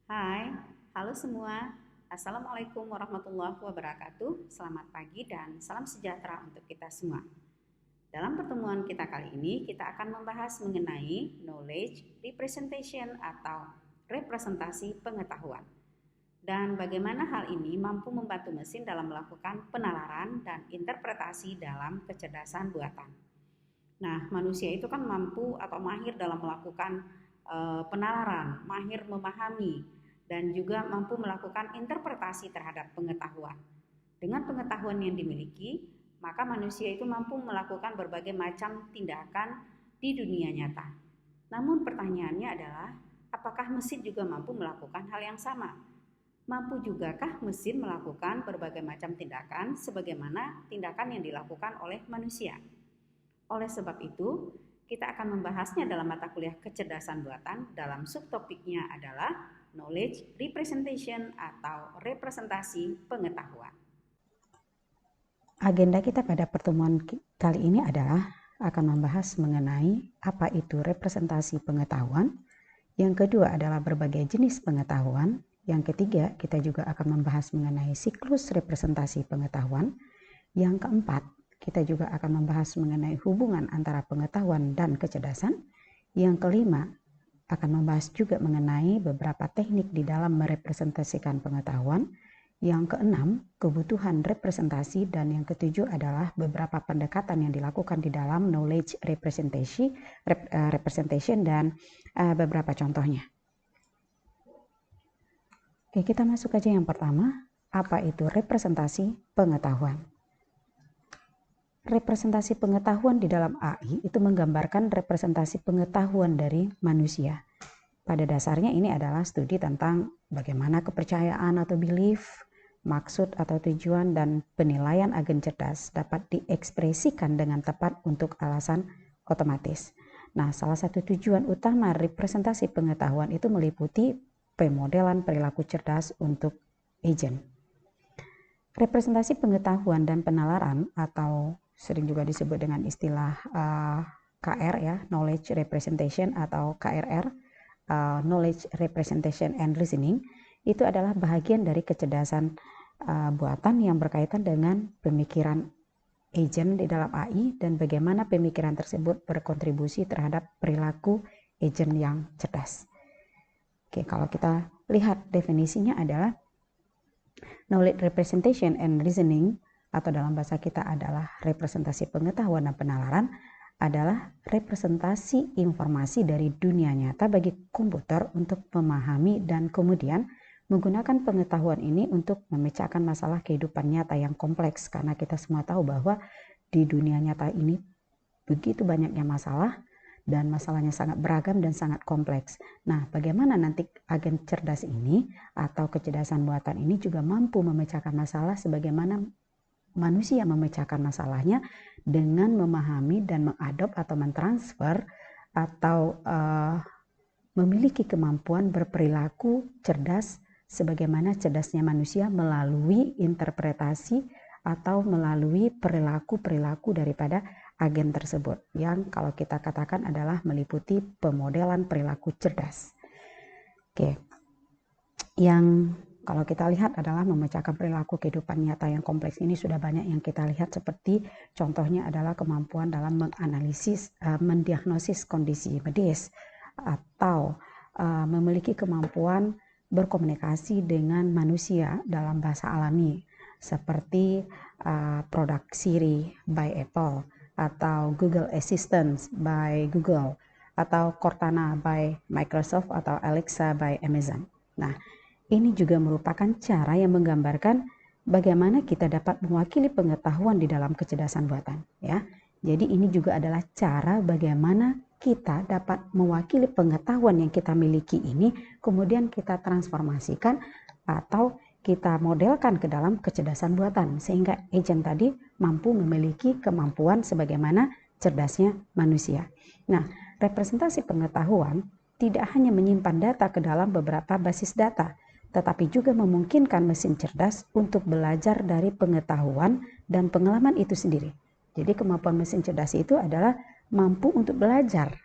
Hai, halo semua. Assalamualaikum warahmatullahi wabarakatuh. Selamat pagi dan salam sejahtera untuk kita semua. Dalam pertemuan kita kali ini, kita akan membahas mengenai knowledge representation atau representasi pengetahuan. Dan bagaimana hal ini mampu membantu mesin dalam melakukan penalaran dan interpretasi dalam kecerdasan buatan. Nah, manusia itu kan mampu atau mahir dalam melakukan penalaran, mahir memahami, dan juga mampu melakukan interpretasi terhadap pengetahuan. Dengan pengetahuan yang dimiliki, maka manusia itu mampu melakukan berbagai macam tindakan di dunia nyata. Namun pertanyaannya adalah, apakah mesin juga mampu melakukan hal yang sama? Mampu jugakah mesin melakukan berbagai macam tindakan sebagaimana tindakan yang dilakukan oleh manusia? Oleh sebab itu, kita akan membahasnya dalam mata kuliah kecerdasan buatan dalam subtopiknya adalah knowledge representation atau representasi pengetahuan. Agenda kita pada pertemuan kali ini adalah akan membahas mengenai apa itu representasi pengetahuan. Yang kedua adalah berbagai jenis pengetahuan. Yang ketiga, kita juga akan membahas mengenai siklus representasi pengetahuan. Yang keempat, kita juga akan membahas mengenai hubungan antara pengetahuan dan kecerdasan. Yang kelima, akan membahas juga mengenai beberapa teknik di dalam merepresentasikan pengetahuan. Yang keenam, kebutuhan representasi, dan yang ketujuh adalah beberapa pendekatan yang dilakukan di dalam knowledge representation dan beberapa contohnya. Oke, kita masuk aja yang pertama, apa itu representasi pengetahuan? Representasi pengetahuan di dalam AI itu menggambarkan representasi pengetahuan dari manusia. Pada dasarnya ini adalah studi tentang bagaimana kepercayaan atau belief, maksud atau tujuan, dan penilaian agen cerdas dapat diekspresikan dengan tepat untuk alasan otomatis. Nah, salah satu tujuan utama representasi pengetahuan itu meliputi pemodelan perilaku cerdas untuk agent. Representasi pengetahuan dan penalaran atau sering juga disebut dengan istilah KR ya, knowledge representation atau KRR, knowledge representation and reasoning, itu adalah bahagian dari kecerdasan buatan yang berkaitan dengan pemikiran agent di dalam AI dan bagaimana pemikiran tersebut berkontribusi terhadap perilaku agent yang cerdas. Oke, kalau kita lihat definisinya adalah knowledge representation and reasoning, atau dalam bahasa kita adalah representasi pengetahuan dan penalaran, adalah representasi informasi dari dunia nyata bagi komputer untuk memahami dan kemudian menggunakan pengetahuan ini untuk memecahkan masalah kehidupan nyata yang kompleks, karena kita semua tahu bahwa di dunia nyata ini begitu banyaknya masalah dan masalahnya sangat beragam dan sangat kompleks. Nah, bagaimana nanti agen cerdas ini atau kecerdasan buatan ini juga mampu memecahkan masalah sebagaimana manusia memecahkan masalahnya dengan memahami dan mengadop atau mentransfer atau memiliki kemampuan berperilaku cerdas sebagaimana cerdasnya manusia melalui interpretasi atau melalui perilaku-perilaku daripada agen tersebut yang kalau kita katakan adalah meliputi pemodelan perilaku cerdas. Oke. Yang kalau kita lihat adalah memecahkan perilaku kehidupan nyata yang kompleks ini sudah banyak yang kita lihat, seperti contohnya adalah kemampuan dalam menganalisis, mendiagnosis kondisi medis, atau memiliki kemampuan berkomunikasi dengan manusia dalam bahasa alami, seperti produk Siri by Apple, atau Google Assistant by Google, atau Cortana by Microsoft, atau Alexa by Amazon. Nah, ini juga merupakan cara yang menggambarkan bagaimana kita dapat mewakili pengetahuan di dalam kecerdasan buatan, ya. Jadi ini juga adalah cara bagaimana kita dapat mewakili pengetahuan yang kita miliki ini, kemudian kita transformasikan atau kita modelkan ke dalam kecerdasan buatan, sehingga agent tadi mampu memiliki kemampuan sebagaimana cerdasnya manusia. Nah, representasi pengetahuan tidak hanya menyimpan data ke dalam beberapa basis data, tetapi juga memungkinkan mesin cerdas untuk belajar dari pengetahuan dan pengalaman itu sendiri. Jadi kemampuan mesin cerdas itu adalah mampu untuk belajar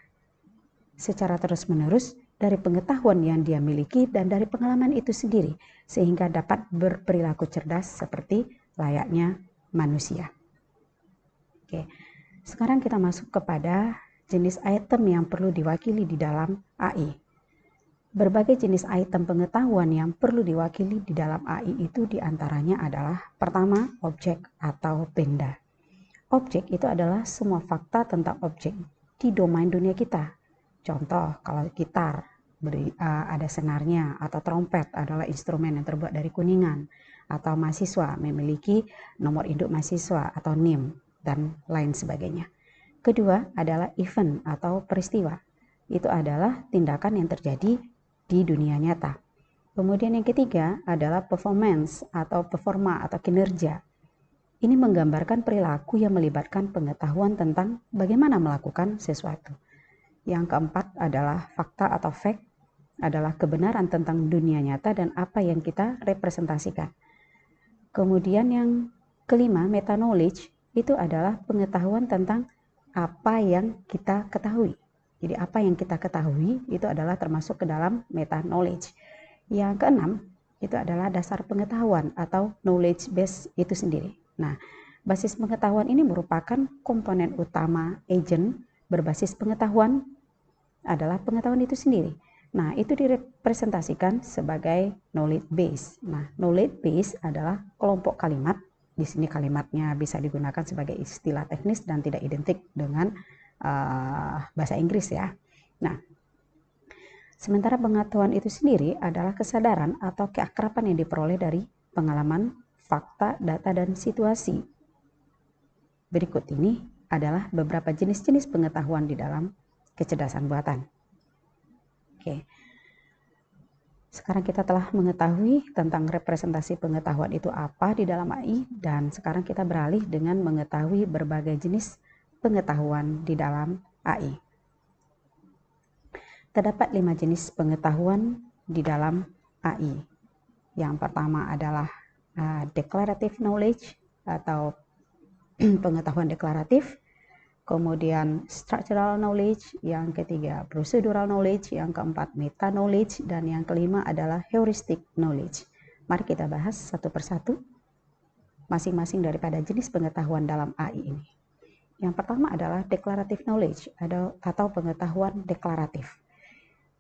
secara terus-menerus dari pengetahuan yang dia miliki dan dari pengalaman itu sendiri, sehingga dapat berperilaku cerdas seperti layaknya manusia. Oke, sekarang kita masuk kepada jenis item yang perlu diwakili di dalam AI. Berbagai jenis item pengetahuan yang perlu diwakili di dalam AI itu diantaranya adalah pertama, objek atau benda. Objek itu adalah semua fakta tentang objek di domain dunia kita. Contoh, kalau gitar ada senarnya, atau trompet adalah instrumen yang terbuat dari kuningan, atau mahasiswa memiliki nomor induk mahasiswa atau NIM, dan lain sebagainya. Kedua adalah event atau peristiwa. Itu adalah tindakan yang terjadi di dunia nyata. Kemudian yang ketiga adalah performance atau performa atau kinerja. Ini menggambarkan perilaku yang melibatkan pengetahuan tentang bagaimana melakukan sesuatu. Yang keempat adalah fakta atau fact, adalah kebenaran tentang dunia nyata dan apa yang kita representasikan. Kemudian yang kelima, meta knowledge, itu adalah pengetahuan tentang apa yang kita ketahui. Jadi apa yang kita ketahui itu adalah termasuk ke dalam meta knowledge. Yang keenam, itu adalah dasar pengetahuan atau knowledge base itu sendiri. Nah, basis pengetahuan ini merupakan komponen utama agent berbasis pengetahuan adalah pengetahuan itu sendiri. Nah, itu direpresentasikan sebagai knowledge base. Nah, knowledge base adalah kelompok kalimat. Di sini kalimatnya bisa digunakan sebagai istilah teknis dan tidak identik dengan bahasa Inggris ya. Nah, sementara pengetahuan itu sendiri adalah kesadaran atau keakraban yang diperoleh dari pengalaman, fakta, data, dan situasi. Berikut ini adalah beberapa jenis-jenis pengetahuan di dalam kecerdasan buatan. Oke. Sekarang kita telah mengetahui tentang representasi pengetahuan itu apa di dalam AI, dan sekarang kita beralih dengan mengetahui berbagai jenis pengetahuan di dalam AI. Terdapat 5 jenis pengetahuan di dalam AI. Yang pertama adalah declarative knowledge atau pengetahuan deklaratif. Kemudian structural knowledge, yang ketiga procedural knowledge, yang keempat meta knowledge, dan yang kelima adalah heuristic knowledge. Mari kita bahas satu persatu masing-masing daripada jenis pengetahuan dalam AI ini. Yang pertama adalah declarative knowledge atau pengetahuan deklaratif.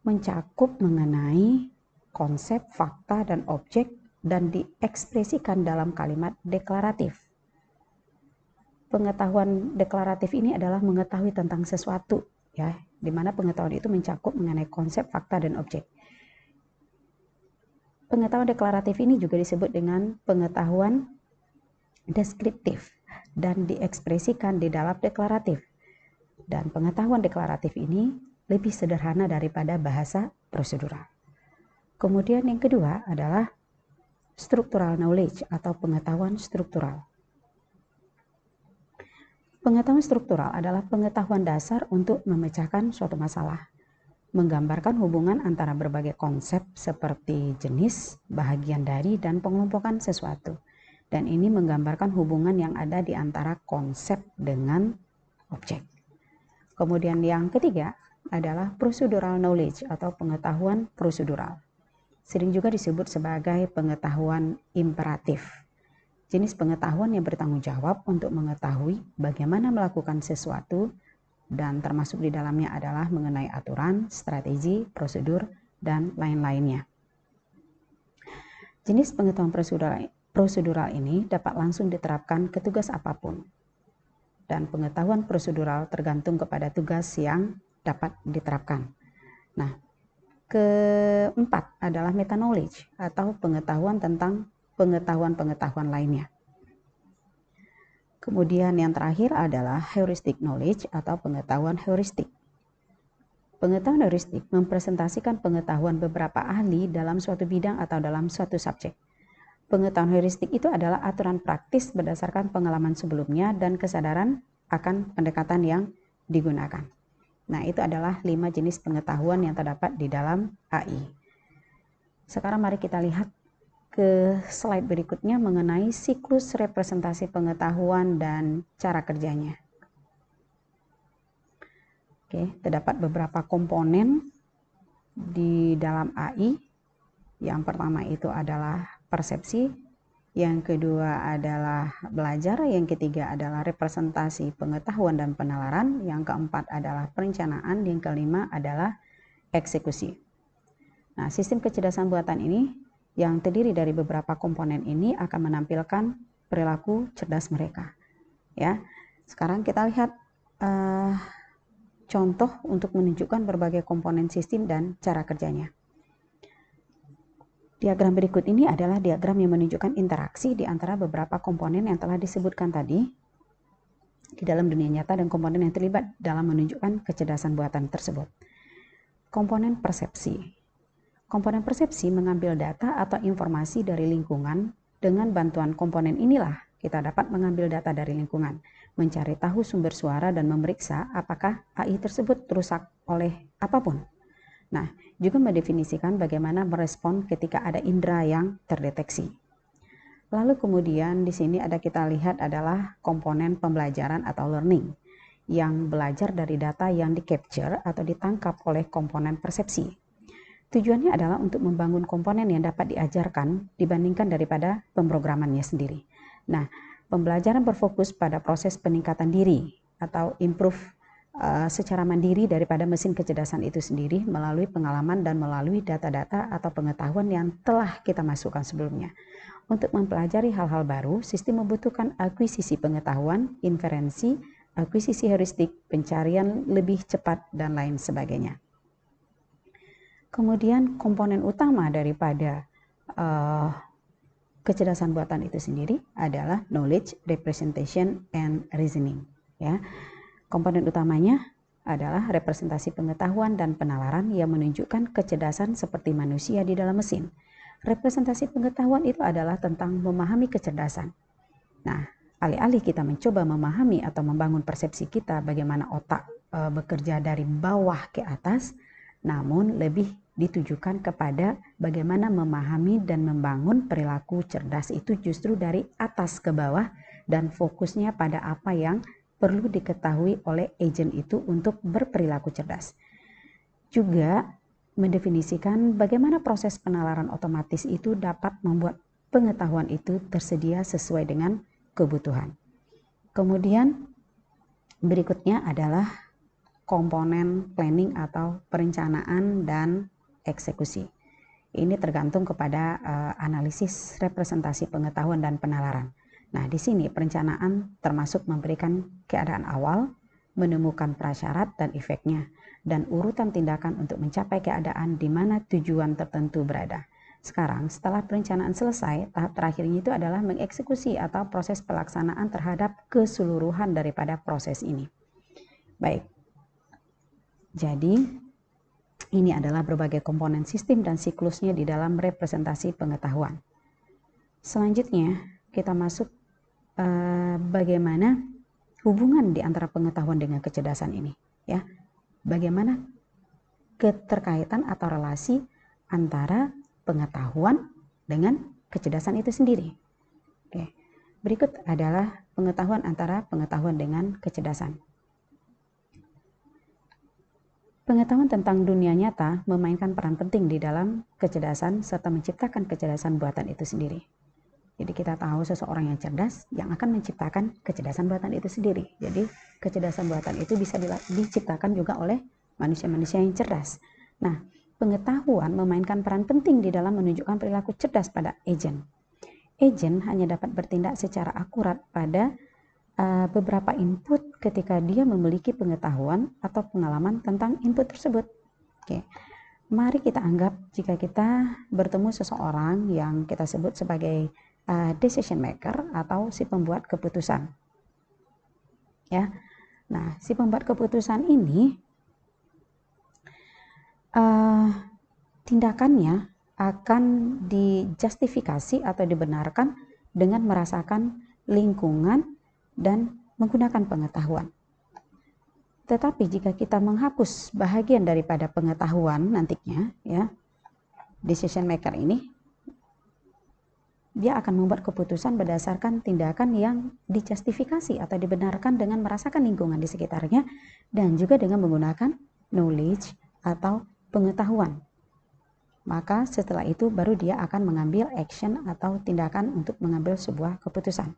Mencakup mengenai konsep, fakta, dan objek dan diekspresikan dalam kalimat deklaratif. Pengetahuan deklaratif ini adalah mengetahui tentang sesuatu, ya, di mana pengetahuan itu mencakup mengenai konsep, fakta, dan objek. Pengetahuan deklaratif ini juga disebut dengan pengetahuan deskriptif dan diekspresikan di dalam deklaratif. Dan pengetahuan deklaratif ini lebih sederhana daripada bahasa prosedural. Kemudian yang kedua adalah structural knowledge atau pengetahuan struktural. Pengetahuan struktural adalah pengetahuan dasar untuk memecahkan suatu masalah, menggambarkan hubungan antara berbagai konsep seperti jenis, bahagian dari, dan pengelompokan sesuatu. Dan ini menggambarkan hubungan yang ada di antara konsep dengan objek. Kemudian yang ketiga adalah procedural knowledge atau pengetahuan prosedural. Sering juga disebut sebagai pengetahuan imperatif. Jenis pengetahuan yang bertanggung jawab untuk mengetahui bagaimana melakukan sesuatu, dan termasuk di dalamnya adalah mengenai aturan, strategi, prosedur, dan lain-lainnya. Jenis pengetahuan prosedural ini dapat langsung diterapkan ke tugas apapun. Dan pengetahuan prosedural tergantung kepada tugas yang dapat diterapkan. Nah, keempat adalah meta knowledge atau pengetahuan tentang pengetahuan lainnya. Kemudian yang terakhir adalah heuristic knowledge atau pengetahuan heuristik. Pengetahuan heuristik mempresentasikan pengetahuan beberapa ahli dalam suatu bidang atau dalam suatu subjek. Pengetahuan heuristik itu adalah aturan praktis berdasarkan pengalaman sebelumnya dan kesadaran akan pendekatan yang digunakan. Nah, itu adalah 5 jenis pengetahuan yang terdapat di dalam AI. Sekarang mari kita lihat ke slide berikutnya mengenai siklus representasi pengetahuan dan cara kerjanya. Oke, terdapat beberapa komponen di dalam AI. Yang pertama itu adalah persepsi, yang kedua adalah belajar, yang ketiga adalah representasi pengetahuan dan penalaran, yang keempat adalah perencanaan, yang kelima adalah eksekusi. Nah, sistem kecerdasan buatan ini yang terdiri dari beberapa komponen ini akan menampilkan perilaku cerdas mereka. Ya, sekarang kita lihat contoh untuk menunjukkan berbagai komponen sistem dan cara kerjanya. Diagram berikut ini adalah diagram yang menunjukkan interaksi di antara beberapa komponen yang telah disebutkan tadi di dalam dunia nyata dan komponen yang terlibat dalam menunjukkan kecerdasan buatan tersebut. Komponen persepsi. Komponen persepsi mengambil data atau informasi dari lingkungan. Dengan bantuan komponen inilah kita dapat mengambil data dari lingkungan, mencari tahu sumber suara dan memeriksa apakah AI tersebut rusak oleh apapun. Nah, juga mendefinisikan bagaimana merespon ketika ada indera yang terdeteksi. Lalu kemudian di sini kita lihat adalah komponen pembelajaran atau learning yang belajar dari data yang di-capture atau ditangkap oleh komponen persepsi. Tujuannya adalah untuk membangun komponen yang dapat diajarkan dibandingkan daripada pemrogramannya sendiri. Nah, pembelajaran berfokus pada proses peningkatan diri atau improve secara mandiri daripada mesin kecerdasan itu sendiri melalui pengalaman dan melalui data-data atau pengetahuan yang telah kita masukkan sebelumnya. Untuk mempelajari hal-hal baru, sistem membutuhkan akuisisi pengetahuan, inferensi, akuisisi heuristik, pencarian lebih cepat, dan lain sebagainya. Kemudian komponen utama daripada kecerdasan buatan itu sendiri adalah knowledge, representation, and reasoning. Ya. Komponen utamanya adalah representasi pengetahuan dan penalaran yang menunjukkan kecerdasan seperti manusia di dalam mesin. Representasi pengetahuan itu adalah tentang memahami kecerdasan. Nah, alih-alih kita mencoba memahami atau membangun persepsi kita bagaimana otak bekerja dari bawah ke atas, namun lebih ditujukan kepada bagaimana memahami dan membangun perilaku cerdas itu justru dari atas ke bawah dan fokusnya pada apa yang perlu diketahui oleh agent itu untuk berperilaku cerdas. Juga mendefinisikan bagaimana proses penalaran otomatis itu dapat membuat pengetahuan itu tersedia sesuai dengan kebutuhan. Kemudian berikutnya adalah komponen planning atau perencanaan dan eksekusi. Ini tergantung kepada analisis representasi pengetahuan dan penalaran. Nah, di sini perencanaan termasuk memberikan keadaan awal, menemukan prasyarat dan efeknya, dan urutan tindakan untuk mencapai keadaan di mana tujuan tertentu berada. Sekarang, setelah perencanaan selesai, tahap terakhirnya itu adalah mengeksekusi atau proses pelaksanaan terhadap keseluruhan daripada proses ini. Baik, jadi ini adalah berbagai komponen sistem dan siklusnya di dalam representasi pengetahuan. Selanjutnya, kita masuk bagaimana hubungan di antara pengetahuan dengan kecerdasan ini, ya. Bagaimana keterkaitan atau relasi antara pengetahuan dengan kecerdasan itu sendiri. Oke. Berikut adalah pengetahuan antara pengetahuan dengan kecerdasan. Pengetahuan tentang dunia nyata memainkan peran penting di dalam kecerdasan serta menciptakan kecerdasan buatan itu sendiri. Jadi kita tahu seseorang yang cerdas yang akan menciptakan kecerdasan buatan itu sendiri. Jadi kecerdasan buatan itu bisa diciptakan juga oleh manusia-manusia yang cerdas. Nah, pengetahuan memainkan peran penting di dalam menunjukkan perilaku cerdas pada agent. Agent hanya dapat bertindak secara akurat pada beberapa input ketika dia memiliki pengetahuan atau pengalaman tentang input tersebut. Oke. Mari kita anggap jika kita bertemu seseorang yang kita sebut sebagai decision maker atau si pembuat keputusan. Ya. Nah, si pembuat keputusan ini tindakannya akan dijustifikasi atau dibenarkan dengan merasakan lingkungan dan menggunakan pengetahuan. Tetapi jika kita menghapus bahagian daripada pengetahuan nantinya, ya, decision maker ini dia akan membuat keputusan berdasarkan tindakan yang dijustifikasi atau dibenarkan dengan merasakan lingkungan di sekitarnya dan juga dengan menggunakan knowledge atau pengetahuan. Maka setelah itu baru dia akan mengambil action atau tindakan untuk mengambil sebuah keputusan.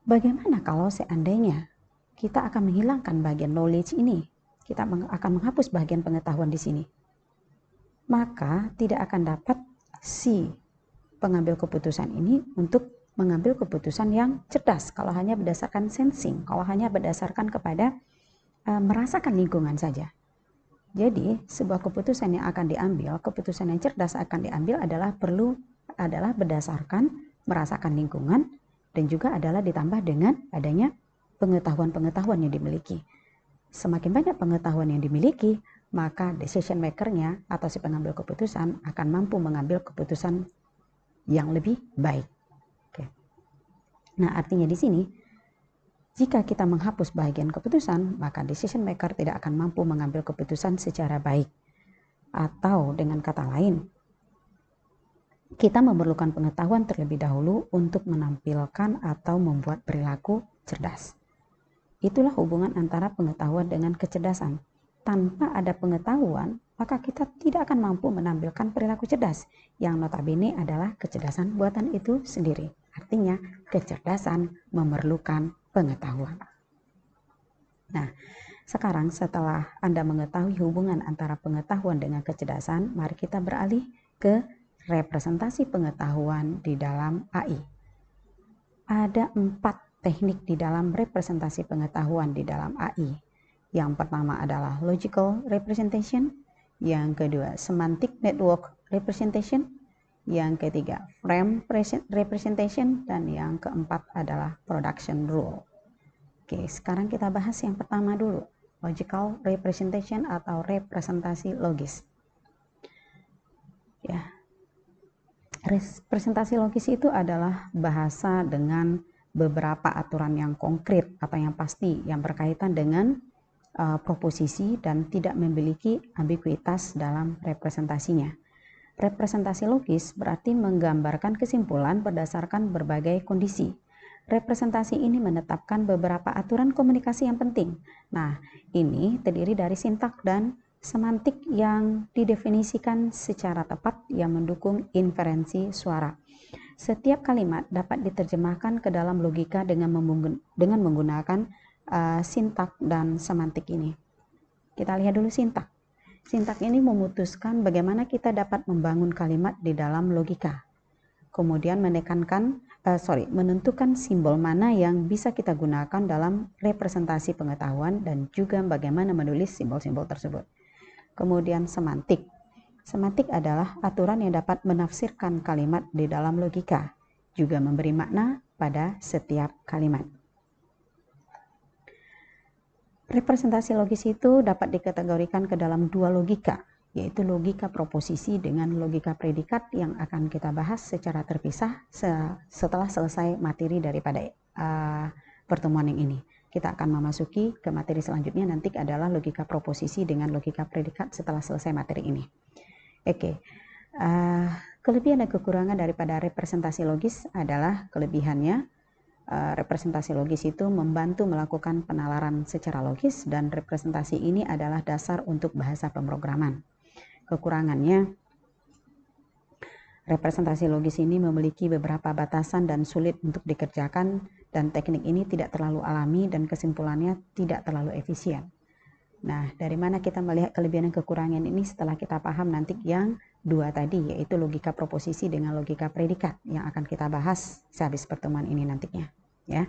Bagaimana kalau seandainya kita akan menghilangkan bagian knowledge ini? Kita akan menghapus bagian pengetahuan di sini. Maka tidak akan dapat si pengambil keputusan ini untuk mengambil keputusan yang cerdas kalau hanya berdasarkan sensing, kalau hanya berdasarkan kepada merasakan lingkungan saja. Jadi sebuah keputusan yang akan diambil, keputusan yang cerdas akan diambil adalah berdasarkan merasakan lingkungan dan juga adalah ditambah dengan adanya pengetahuan-pengetahuan yang dimiliki. Semakin banyak pengetahuan yang dimiliki, maka decision maker-nya atau si pengambil keputusan akan mampu mengambil keputusan yang lebih baik. Oke. Nah, artinya di sini jika kita menghapus bagian keputusan, maka decision maker tidak akan mampu mengambil keputusan secara baik. Atau dengan kata lain, kita memerlukan pengetahuan terlebih dahulu untuk menampilkan atau membuat perilaku cerdas. Itulah hubungan antara pengetahuan dengan kecerdasan. Tanpa ada pengetahuan, maka kita tidak akan mampu menampilkan perilaku cerdas, yang notabene adalah kecerdasan buatan itu sendiri. Artinya, kecerdasan memerlukan pengetahuan. Nah, sekarang setelah Anda mengetahui hubungan antara pengetahuan dengan kecerdasan, mari kita beralih ke representasi pengetahuan di dalam AI. Ada 4 teknik di dalam representasi pengetahuan di dalam AI. Yang pertama adalah logical representation, yang kedua semantic network representation, yang ketiga frame representation, dan yang keempat adalah production rule. Oke, sekarang kita bahas yang pertama dulu, logical representation atau representasi logis. Ya, representasi logis itu adalah bahasa dengan beberapa aturan yang konkret atau yang pasti yang berkaitan dengan proposisi dan tidak memiliki ambiguitas dalam representasinya. Representasi logis berarti menggambarkan kesimpulan berdasarkan berbagai kondisi. Representasi ini menetapkan beberapa aturan komunikasi yang penting. Nah, ini terdiri dari sintak dan semantik yang didefinisikan secara tepat yang mendukung inferensi suara. Setiap kalimat dapat diterjemahkan ke dalam logika dengan menggunakan sintak dan semantik ini. Kita lihat dulu sintak. Sintak ini memutuskan bagaimana kita dapat membangun kalimat di dalam logika. Kemudian menentukan simbol mana yang bisa kita gunakan dalam representasi pengetahuan dan juga bagaimana menulis simbol-simbol tersebut. Kemudian semantik. Semantik adalah aturan yang dapat menafsirkan kalimat di dalam logika, juga memberi makna pada setiap kalimat. Representasi logis itu dapat dikategorikan ke dalam 2 logika, yaitu logika proposisi dengan logika predikat yang akan kita bahas secara terpisah setelah selesai materi daripada pertemuan yang ini. Kita akan memasuki ke materi selanjutnya, nanti adalah logika proposisi dengan logika predikat setelah selesai materi ini. Oke, kelebihan dan kekurangan daripada representasi logis adalah kelebihannya. Representasi logis itu membantu melakukan penalaran secara logis dan representasi ini adalah dasar untuk bahasa pemrograman. Kekurangannya, representasi logis ini memiliki beberapa batasan dan sulit untuk dikerjakan dan teknik ini tidak terlalu alami dan kesimpulannya tidak terlalu efisien. Nah, dari mana kita melihat kelebihan dan kekurangan ini setelah kita paham nanti yang 2 tadi, yaitu logika proposisi dengan logika predikat yang akan kita bahas sehabis pertemuan ini nantinya. Ya.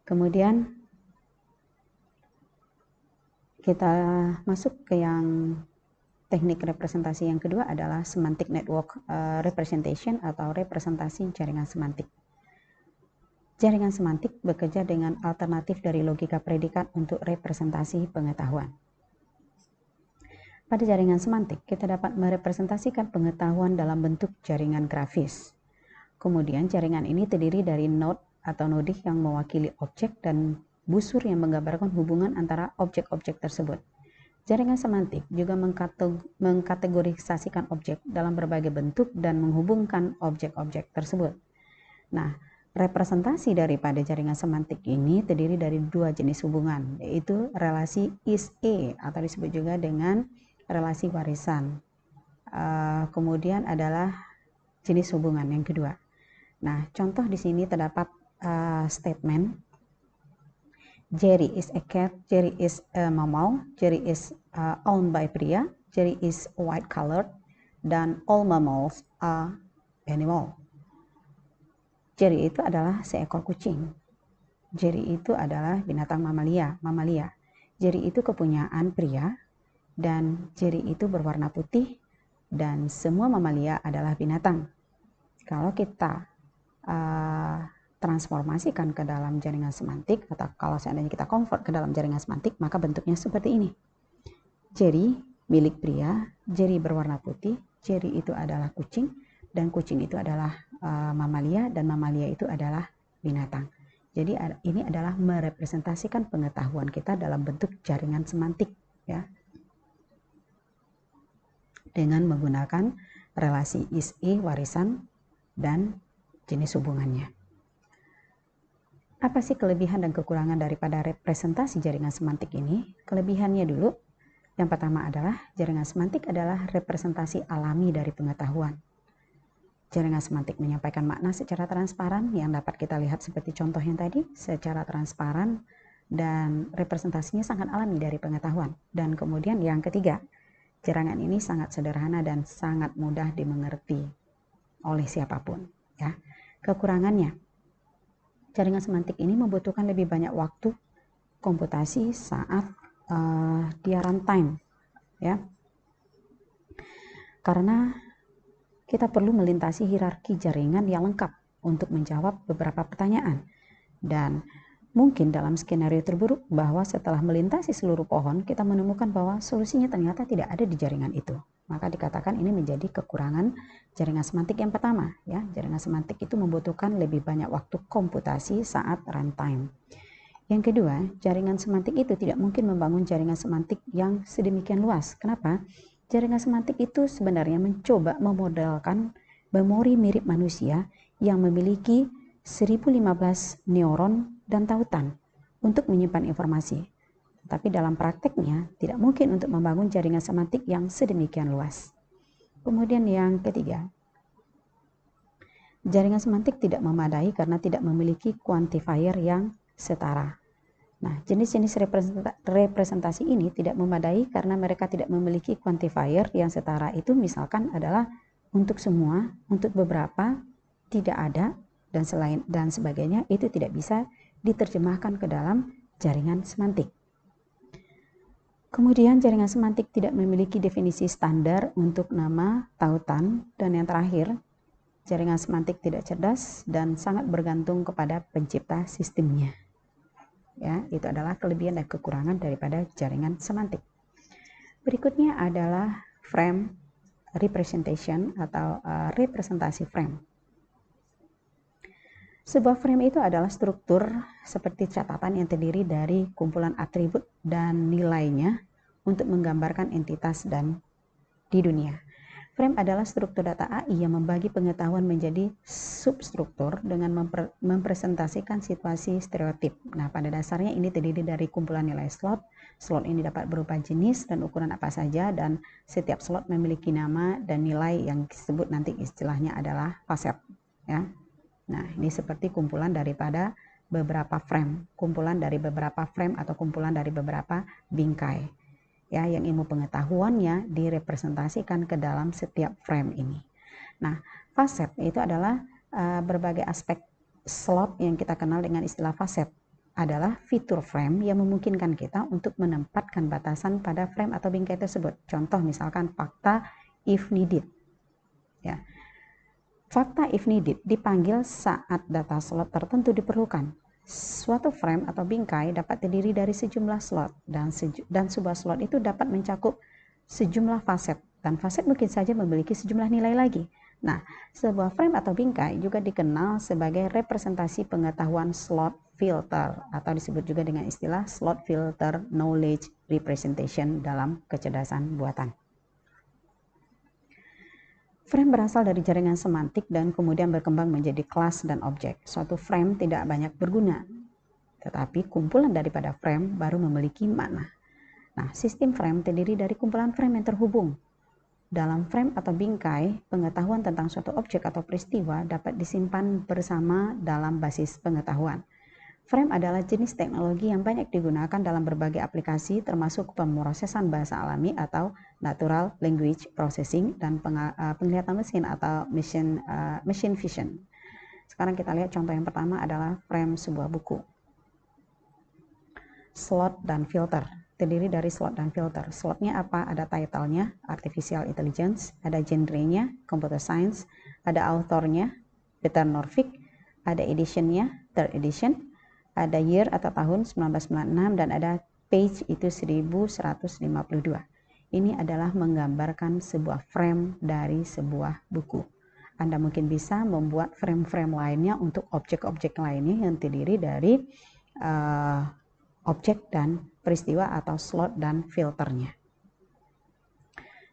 Kemudian kita masuk ke yang teknik representasi yang kedua adalah semantic network representation atau representasi jaringan semantik. Jaringan semantik bekerja dengan alternatif dari logika predikat untuk representasi pengetahuan. Pada jaringan semantik, kita dapat merepresentasikan pengetahuan dalam bentuk jaringan grafis. Kemudian jaringan ini terdiri dari node atau nodik yang mewakili objek dan busur yang menggambarkan hubungan antara objek-objek tersebut. Jaringan semantik juga mengkategorisasikan objek dalam berbagai bentuk dan menghubungkan objek-objek tersebut. Nah, representasi daripada jaringan semantik ini terdiri dari 2 jenis hubungan, yaitu relasi is-A atau disebut juga dengan relasi warisan. Kemudian adalah jenis hubungan yang kedua. Nah, contoh di sini terdapat statement Jerry is a cat, Jerry is a mammal, Jerry is owned by pria, Jerry is white colored, dan all mammals are animal. Jerry itu adalah seekor kucing. Jerry itu adalah binatang mamalia. Jerry itu kepunyaan pria, dan Jerry itu berwarna putih, dan semua mamalia adalah binatang. Kalau kita transformasikan ke dalam jaringan semantik, atau kalau seandainya kita convert ke dalam jaringan semantik, maka bentuknya seperti ini. Jerry milik pria, Jerry berwarna putih, Jerry itu adalah kucing, dan kucing itu adalah mamalia, dan mamalia itu adalah binatang. Jadi ini adalah merepresentasikan pengetahuan kita dalam bentuk jaringan semantik, ya, dengan menggunakan relasi is-i, warisan, dan jenis hubungannya. Apa sih kelebihan dan kekurangan daripada representasi jaringan semantik ini? Kelebihannya dulu, yang pertama adalah jaringan semantik adalah representasi alami dari pengetahuan. Jaringan semantik menyampaikan makna secara transparan yang dapat kita lihat seperti contoh yang tadi, secara transparan dan representasinya sangat alami dari pengetahuan. Dan kemudian yang ketiga, jaringan ini sangat sederhana dan sangat mudah dimengerti oleh siapapun, ya. Kekurangannya, jaringan semantik ini membutuhkan lebih banyak waktu komputasi saat dia runtime, ya, karena kita perlu melintasi hierarki jaringan yang lengkap untuk menjawab beberapa pertanyaan. Dan mungkin dalam skenario terburuk bahwa setelah melintasi seluruh pohon, kita menemukan bahwa solusinya ternyata tidak ada di jaringan itu. Maka dikatakan ini menjadi kekurangan jaringan semantik yang pertama, ya. Jaringan semantik itu membutuhkan lebih banyak waktu komputasi saat runtime. Yang kedua, jaringan semantik itu tidak mungkin membangun jaringan semantik yang sedemikian luas. Kenapa? Jaringan semantik itu sebenarnya mencoba memodelkan memori mirip manusia yang memiliki 1015 neuron dan tautan untuk menyimpan informasi. Tapi dalam prakteknya tidak mungkin untuk membangun jaringan semantik yang sedemikian luas. Kemudian yang ketiga, jaringan semantik tidak memadai karena tidak memiliki quantifier yang setara. Nah, jenis-jenis representasi ini tidak memadai karena mereka tidak memiliki quantifier yang setara. Itu misalkan adalah untuk semua, untuk beberapa, tidak ada, dan sebagainya. Itu tidak bisa diterjemahkan ke dalam jaringan semantik. Kemudian jaringan semantik tidak memiliki definisi standar untuk nama, tautan, dan yang terakhir, jaringan semantik tidak cerdas dan sangat bergantung kepada pencipta sistemnya. Ya, itu adalah kelebihan dan kekurangan daripada jaringan semantik. Berikutnya adalah frame representation atau representasi frame. Sebuah frame itu adalah struktur seperti catatan yang terdiri dari kumpulan atribut dan nilainya untuk menggambarkan entitas dan di dunia. Frame adalah struktur data AI yang membagi pengetahuan menjadi substruktur dengan mempresentasikan situasi stereotip. Nah, pada dasarnya ini terdiri dari kumpulan nilai slot. Slot ini dapat berupa jenis dan ukuran apa saja, dan setiap slot memiliki nama dan nilai yang disebut nanti istilahnya adalah facet, ya. Nah, ini seperti kumpulan daripada beberapa frame, kumpulan dari beberapa frame atau kumpulan dari beberapa bingkai, ya, yang ilmu pengetahuannya direpresentasikan ke dalam setiap frame ini. Nah, facet itu adalah berbagai aspek slot yang kita kenal dengan istilah facet adalah fitur frame yang memungkinkan kita untuk menempatkan batasan pada frame atau bingkai tersebut. Contoh misalkan fakta if needed, ya. Fakta if needed dipanggil saat data slot tertentu diperlukan. Suatu frame atau bingkai dapat terdiri dari sejumlah slot dan sebuah slot itu dapat mencakup sejumlah facet, dan facet mungkin saja memiliki sejumlah nilai lagi. Nah, sebuah frame atau bingkai juga dikenal sebagai representasi pengetahuan slot filter atau disebut juga dengan istilah slot filter knowledge representation dalam kecerdasan buatan. Frame berasal dari jaringan semantik dan kemudian berkembang menjadi kelas dan objek. Suatu frame tidak banyak berguna, tetapi kumpulan daripada frame baru memiliki makna. Nah, sistem frame terdiri dari kumpulan frame yang terhubung. Dalam frame atau bingkai, pengetahuan tentang suatu objek atau peristiwa dapat disimpan bersama dalam basis pengetahuan. Frame adalah jenis teknologi yang banyak digunakan dalam berbagai aplikasi termasuk pemrosesan bahasa alami atau natural language processing dan penglihatan mesin atau machine vision. Sekarang kita lihat contoh yang pertama adalah frame sebuah buku. Slot dan filter. Terdiri dari slot dan filter. Slotnya apa? Ada title-nya, artificial intelligence, ada genre-nya, computer science, ada author-nya, Peter Norvig, ada edition-nya, third edition, ada year atau tahun 1996, dan ada page itu 1152. Ini adalah menggambarkan sebuah frame dari sebuah buku. Anda mungkin bisa membuat frame-frame lainnya untuk objek-objek lainnya yang terdiri dari objek dan peristiwa atau slot dan filternya.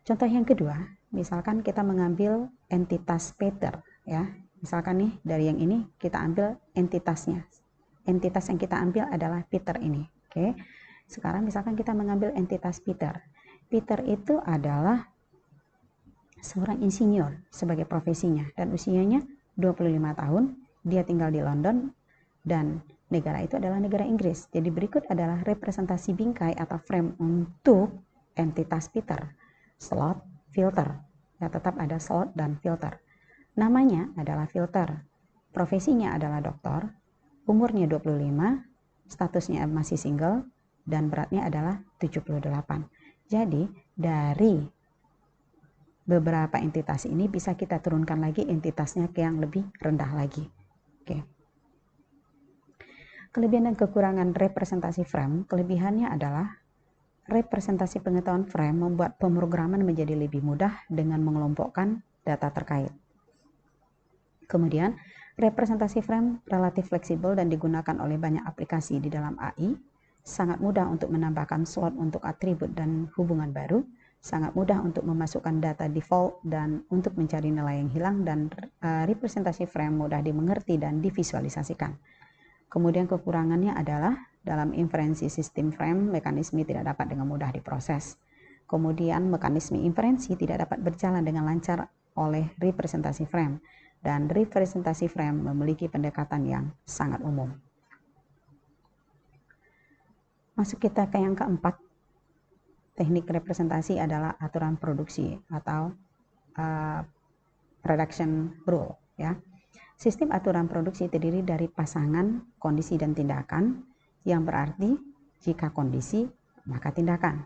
Contoh yang kedua, misalkan kita mengambil entitas Peter, ya. Misalkan nih dari yang ini kita ambil entitasnya. Entitas yang kita ambil adalah Peter ini. Oke. Sekarang misalkan kita mengambil entitas Peter. Peter itu adalah seorang insinyur sebagai profesinya dan usianya 25 tahun. Dia tinggal di London dan negara itu adalah negara Inggris. Jadi berikut adalah representasi bingkai atau frame untuk entitas Peter. Slot, filter. Ya, tetap ada slot dan filter. Namanya adalah filter. Profesinya adalah dokter. Umurnya 25. Statusnya masih single. Dan beratnya adalah 78. Jadi dari beberapa entitas ini bisa kita turunkan lagi entitasnya ke yang lebih rendah lagi. Oke. Kelebihan dan kekurangan representasi frame. Kelebihannya adalah representasi pengetahuan frame membuat pemrograman menjadi lebih mudah dengan mengelompokkan data terkait. Kemudian, representasi frame relatif fleksibel dan digunakan oleh banyak aplikasi di dalam AI. Sangat mudah untuk menambahkan slot untuk atribut dan hubungan baru. Sangat mudah untuk memasukkan data default dan untuk mencari nilai yang hilang, dan representasi frame mudah dimengerti dan divisualisasikan. Kemudian kekurangannya adalah dalam inferensi sistem frame, mekanisme tidak dapat dengan mudah diproses. Kemudian mekanisme inferensi tidak dapat berjalan dengan lancar oleh representasi frame. Dan representasi frame memiliki pendekatan yang sangat umum. Masuk kita ke yang keempat. Teknik representasi adalah aturan produksi atau production rule, ya. Sistem aturan produksi terdiri dari pasangan kondisi dan tindakan, yang berarti jika kondisi maka tindakan.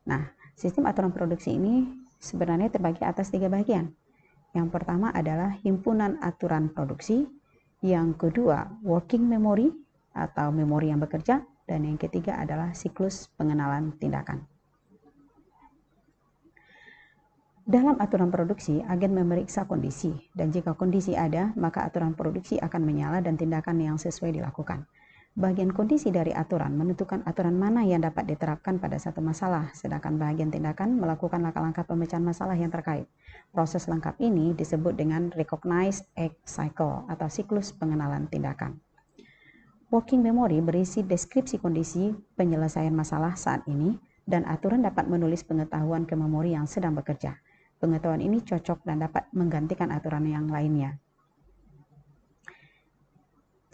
Nah, sistem aturan produksi ini sebenarnya terbagi atas 3 bagian. Yang pertama adalah himpunan aturan produksi, yang kedua working memory atau memori yang bekerja, dan yang ketiga adalah siklus pengenalan tindakan. Dalam aturan produksi, agen memeriksa kondisi, dan jika kondisi ada, maka aturan produksi akan menyala dan tindakan yang sesuai dilakukan. Bagian kondisi dari aturan menentukan aturan mana yang dapat diterapkan pada satu masalah, sedangkan bagian tindakan melakukan langkah-langkah pemecahan masalah yang terkait. Proses lengkap ini disebut dengan Recognized Act Cycle atau siklus pengenalan tindakan. Working memory berisi deskripsi kondisi penyelesaian masalah saat ini, dan aturan dapat menulis pengetahuan ke memori yang sedang bekerja. Pengetahuan ini cocok dan dapat menggantikan aturan yang lainnya.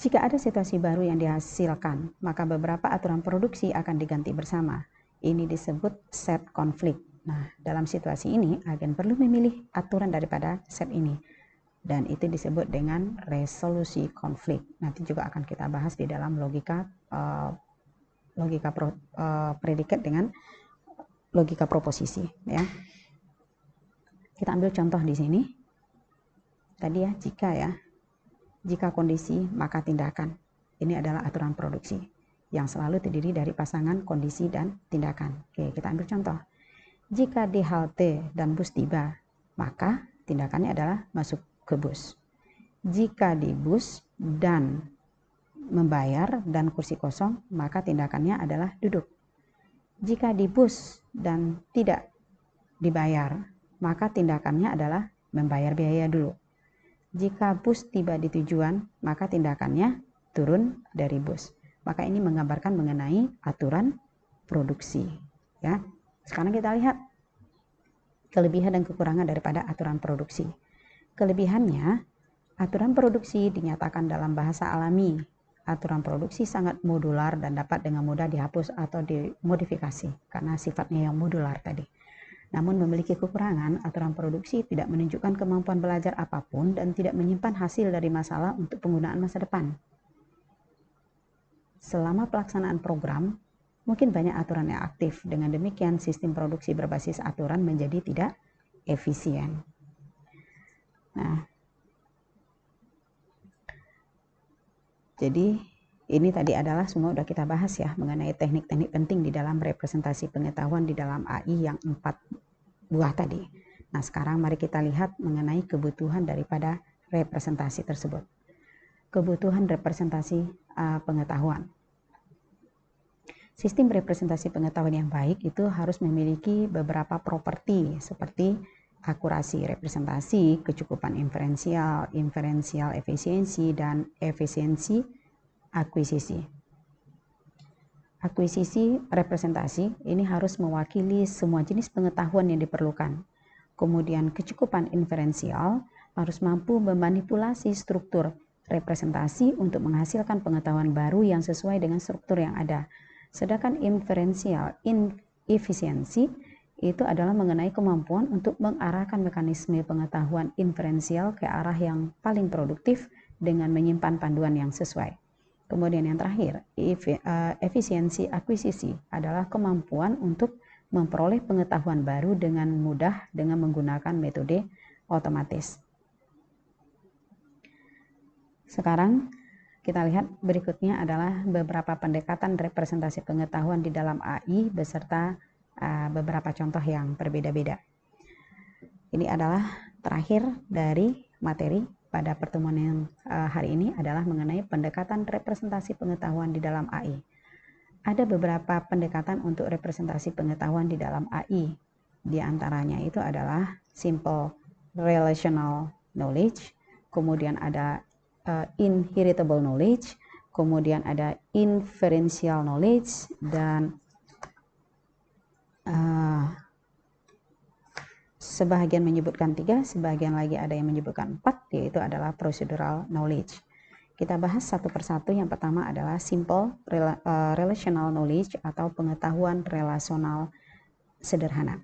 Jika ada situasi baru yang dihasilkan, maka beberapa aturan produksi akan diganti bersama. Ini disebut set konflik. Nah, dalam situasi ini, agen perlu memilih aturan daripada set ini. Dan itu disebut dengan resolusi konflik. Nanti juga akan kita bahas di dalam logika predikat dengan logika proposisi, ya. Kita ambil contoh di sini. Tadi ya, jika kondisi maka tindakan. Ini adalah aturan produksi yang selalu terdiri dari pasangan kondisi dan tindakan. Oke, kita ambil contoh. Jika di halte dan bus tiba, maka tindakannya adalah masuk ke bus. Jika di bus dan membayar dan kursi kosong, maka tindakannya adalah duduk. Jika di bus dan tidak dibayar, maka tindakannya adalah membayar biaya dulu. Jika bus tiba di tujuan, maka tindakannya turun dari bus. Maka ini menggambarkan mengenai aturan produksi. ya. Sekarang kita lihat kelebihan dan kekurangan daripada aturan produksi. Kelebihannya, aturan produksi dinyatakan dalam bahasa alami. Aturan produksi sangat modular dan dapat dengan mudah dihapus atau dimodifikasi karena sifatnya yang modular tadi. Namun memiliki kekurangan, aturan produksi tidak menunjukkan kemampuan belajar apapun dan tidak menyimpan hasil dari masalah untuk penggunaan masa depan. Selama pelaksanaan program, mungkin banyak aturan yang aktif. Dengan demikian, sistem produksi berbasis aturan menjadi tidak efisien. Nah, jadi ini tadi adalah semua sudah kita bahas ya mengenai teknik-teknik penting di dalam representasi pengetahuan di dalam AI yang 4 buah tadi. Nah, sekarang mari kita lihat mengenai kebutuhan daripada representasi tersebut. Kebutuhan representasi pengetahuan. Sistem representasi pengetahuan yang baik itu harus memiliki beberapa properti seperti akurasi representasi, kecukupan inferensial efisiensi, dan efisiensi akuisisi. Akuisisi representasi ini harus mewakili semua jenis pengetahuan yang diperlukan. Kemudian kecukupan inferensial harus mampu memanipulasi struktur representasi untuk menghasilkan pengetahuan baru yang sesuai dengan struktur yang ada. Sedangkan inferensial efisiensi itu adalah mengenai kemampuan untuk mengarahkan mekanisme pengetahuan inferensial ke arah yang paling produktif dengan menyimpan panduan yang sesuai. Kemudian yang terakhir, efisiensi akuisisi adalah kemampuan untuk memperoleh pengetahuan baru dengan mudah dengan menggunakan metode otomatis. Sekarang kita lihat berikutnya adalah beberapa pendekatan representasi pengetahuan di dalam AI beserta beberapa contoh yang berbeda-beda. Ini adalah terakhir dari materi pada pertemuan yang hari ini adalah mengenai pendekatan representasi pengetahuan di dalam AI. Ada beberapa pendekatan untuk representasi pengetahuan di dalam AI. Di antaranya itu adalah simple relational knowledge, kemudian ada inheritable knowledge, kemudian ada inferential knowledge, dan sebahagian menyebutkan 3, sebahagian lagi ada yang menyebutkan 4, yaitu adalah procedural knowledge. Kita bahas satu persatu. Yang pertama adalah simple relational knowledge atau pengetahuan relasional sederhana.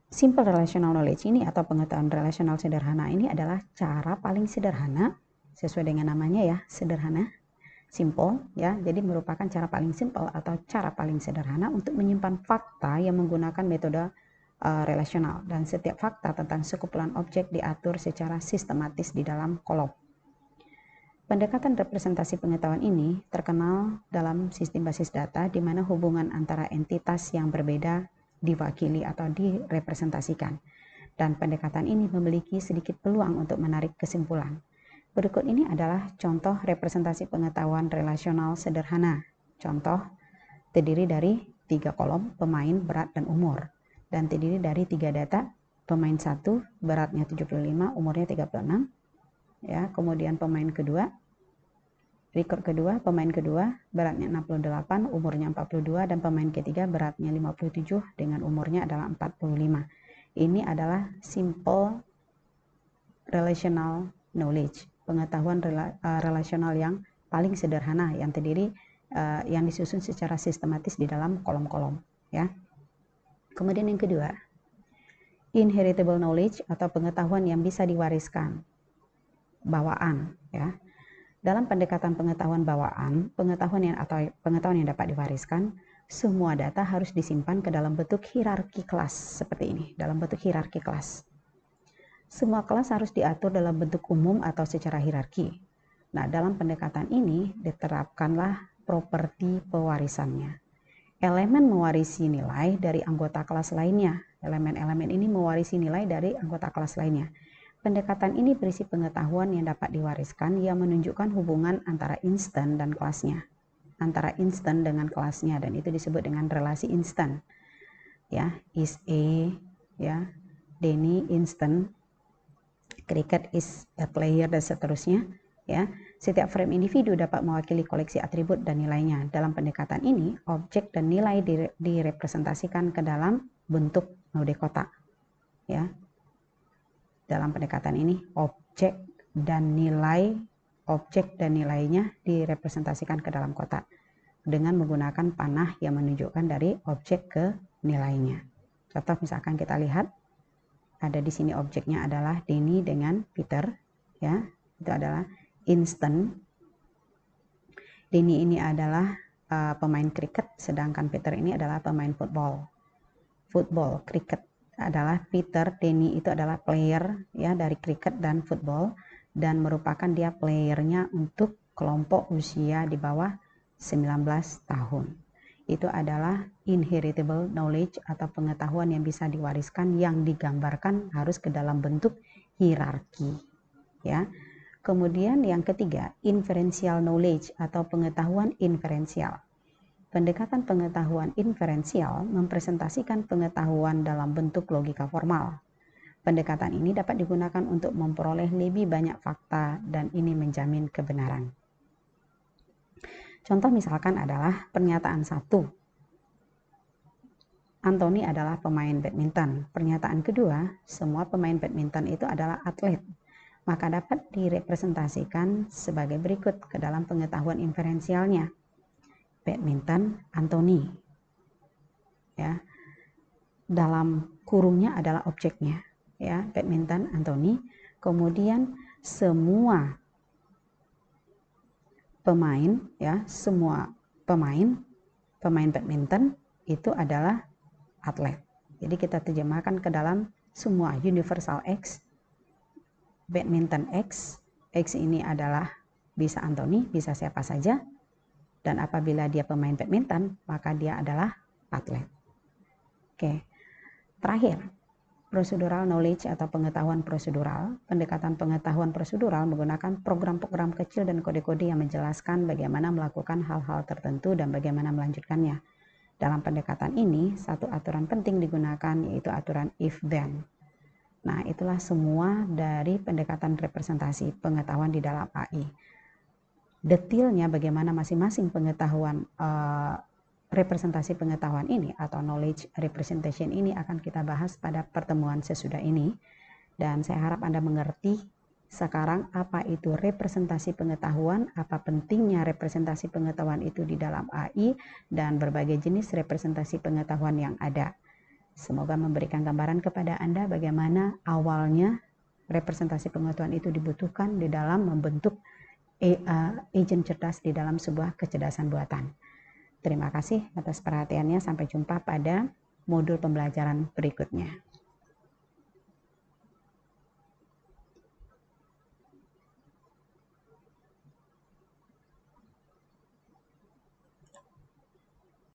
Simple relational knowledge ini atau pengetahuan relasional sederhana ini adalah cara paling sederhana, sesuai dengan namanya ya, sederhana, simple ya. Jadi merupakan cara paling simple atau cara paling sederhana untuk menyimpan fakta yang menggunakan metode relasional, dan setiap fakta tentang sekumpulan objek diatur secara sistematis di dalam kolom. Pendekatan representasi pengetahuan ini terkenal dalam sistem basis data di mana hubungan antara entitas yang berbeda diwakili atau direpresentasikan, dan pendekatan ini memiliki sedikit peluang untuk menarik kesimpulan. Berikut ini adalah contoh representasi pengetahuan relasional sederhana. Contoh terdiri dari 3 kolom, pemain, berat, dan umur, dan terdiri dari 3 data, pemain 1 beratnya 75, umurnya 36 ya. Kemudian pemain kedua, record kedua, pemain kedua beratnya 68, umurnya 42, dan pemain ketiga beratnya 57 dengan umurnya adalah 45. Ini adalah simple relational knowledge, pengetahuan relasional yang paling sederhana yang terdiri yang disusun secara sistematis di dalam kolom-kolom ya. Kemudian yang kedua, inheritable knowledge atau pengetahuan yang bisa diwariskan, bawaan ya. Dalam pendekatan pengetahuan bawaan, pengetahuan yang dapat diwariskan, semua data harus disimpan ke dalam bentuk hierarki kelas seperti ini, dalam bentuk hierarki kelas. Semua kelas harus diatur dalam bentuk umum atau secara hierarki. Nah, dalam pendekatan ini diterapkanlah properti pewarisannya. Elemen mewarisi nilai dari anggota kelas lainnya. Elemen-elemen ini mewarisi nilai dari anggota kelas lainnya. Pendekatan ini berisi pengetahuan yang dapat diwariskan yang menunjukkan hubungan antara instan dan kelasnya, antara instan dengan kelasnya, dan itu disebut dengan relasi instan. Ya, is A, ya, Denny instant, Cricket is a player, dan seterusnya. Ya, setiap frame individu dapat mewakili koleksi atribut dan nilainya. Dalam pendekatan ini, objek dan nilai direpresentasikan ke dalam bentuk node kotak. Ya, dalam pendekatan ini, objek dan nilainya direpresentasikan ke dalam kotak dengan menggunakan panah yang menunjukkan dari objek ke nilainya. Contoh misalkan kita lihat ada di sini objeknya adalah Denny dengan Peter, ya, itu adalah instant. Denny ini adalah pemain kriket, sedangkan Peter ini adalah pemain football. Kriket adalah Peter, Denny itu adalah player ya dari kriket dan football, dan merupakan dia playernya untuk kelompok usia di bawah 19 tahun. Itu adalah inheritable knowledge atau pengetahuan yang bisa diwariskan yang digambarkan harus ke dalam bentuk hierarki, ya. Kemudian yang ketiga, inferential knowledge atau pengetahuan inferensial. Pendekatan pengetahuan inferensial mempresentasikan pengetahuan dalam bentuk logika formal. Pendekatan ini dapat digunakan untuk memperoleh lebih banyak fakta dan ini menjamin kebenaran. Contoh misalkan adalah pernyataan 1. Anthony adalah pemain badminton. Pernyataan kedua, semua pemain badminton itu adalah atlet. Maka dapat direpresentasikan sebagai berikut ke dalam pengetahuan inferensialnya. Badminton Anthony. Ya. Dalam kurungnya adalah objeknya, ya, badminton Anthony. Kemudian semua pemain, ya, semua pemain badminton itu adalah atlet. Jadi kita terjemahkan ke dalam semua universal X, badminton X ini adalah bisa Anthony, bisa siapa saja, dan apabila dia pemain badminton, maka dia adalah atlet. Oke. Terakhir, procedural knowledge atau pengetahuan prosedural. Pendekatan pengetahuan prosedural menggunakan program-program kecil dan kode-kode yang menjelaskan bagaimana melakukan hal-hal tertentu dan bagaimana melanjutkannya. Dalam pendekatan ini, satu aturan penting digunakan yaitu aturan if-then. Nah, itulah semua dari pendekatan representasi pengetahuan di dalam AI. Detailnya bagaimana masing-masing pengetahuan representasi pengetahuan ini atau knowledge representation ini akan kita bahas pada pertemuan sesudah ini. Dan saya harap Anda mengerti sekarang apa itu representasi pengetahuan, apa pentingnya representasi pengetahuan itu di dalam AI, dan berbagai jenis representasi pengetahuan yang ada. Semoga memberikan gambaran kepada Anda bagaimana awalnya representasi pengetahuan itu dibutuhkan di dalam membentuk agent cerdas di dalam sebuah kecerdasan buatan. Terima kasih atas perhatiannya. Sampai jumpa pada modul pembelajaran berikutnya.